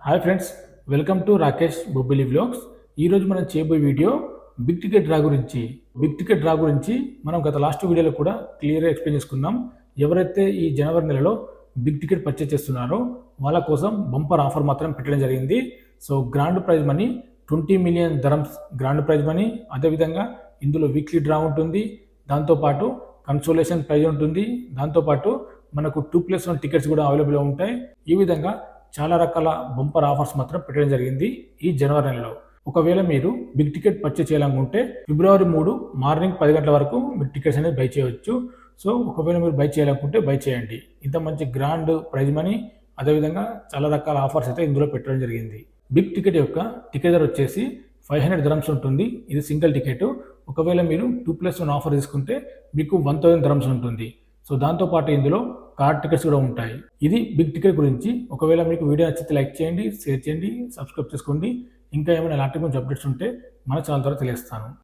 Hi friends, welcome to Rakesh Bobbili vlogs. ఈరోజు మనం చేయబోయే వీడియో బిగ్ టికెట్ డ్రా గురించి. మనం గత లాస్ట్ వీడియోలో కూడా క్లియర్గా ఎక్స్ప్లెయిన్ చేసుకున్నాం. ఎవరైతే ఈ జనవరి నెలలో బిగ్ టికెట్ పర్చేస్ చేస్తున్నారో వాళ్ళ కోసం బంపర్ ఆఫర్ మాత్రం పెట్టడం జరిగింది. So grand prize money 20 million dirhams grand prize money, అదేవిధంగా ఇందులో వీక్లీ డ్రా ఉంటుంది. దాంతోపాటు కన్సోలేషన్ ప్రైజ్ ఉంటుంది. దాంతోపాటు మనకు 2+1 టికెట్స్ కూడా అవైలబుల్గా ఉంటాయి. ఈ విధంగా చాలా రకాల బంపర్ ఆఫర్స్ మాత్రం పెట్టడం జరిగింది ఈ జనవరి నెలలో. ఒకవేళ మీరు బిగ్ టికెట్ పర్చేస్ చేయాలనుకుంటే ఫిబ్రవరి 3 మార్నింగ్ 10 గంటల వరకు మీరు టికెట్స్ అనేది బై చేయవచ్చు. సో ఒకవేళ మీరు బై చేయాలనుకుంటే బై చేయండి. ఇంత మంచి గ్రాండ్ ప్రైజ్ మనీ, అదేవిధంగా చాలా రకాల ఆఫర్స్ అయితే ఇందులో పెట్టడం జరిగింది. బిగ్ టికెట్ యొక్క టికెట్ ధర వచ్చేసి 500 dirhams ఉంటుంది. ఇది సింగిల్ టికెట్. ఒకవేళ మీరు 2+1 ఆఫర్ తీసుకుంటే మీకు 1000 dirhams ఉంటుంది. సో దాంతోపాటు ఇందులో కార్డ్ టికెట్స్ కూడా ఉంటాయి. ఇది బిగ్ టికెట్ గురించి. ఒకవేళ మీకు వీడియో నచ్చితే లైక్ చేయండి, షేర్ చేయండి, సబ్స్క్రైబ్ చేసుకోండి. ఇంకా ఏమైనా ఇలాంటి కొంచెం అప్డేట్స్ ఉంటే మన ఛానల్ ద్వారా తెలియజేస్తాను.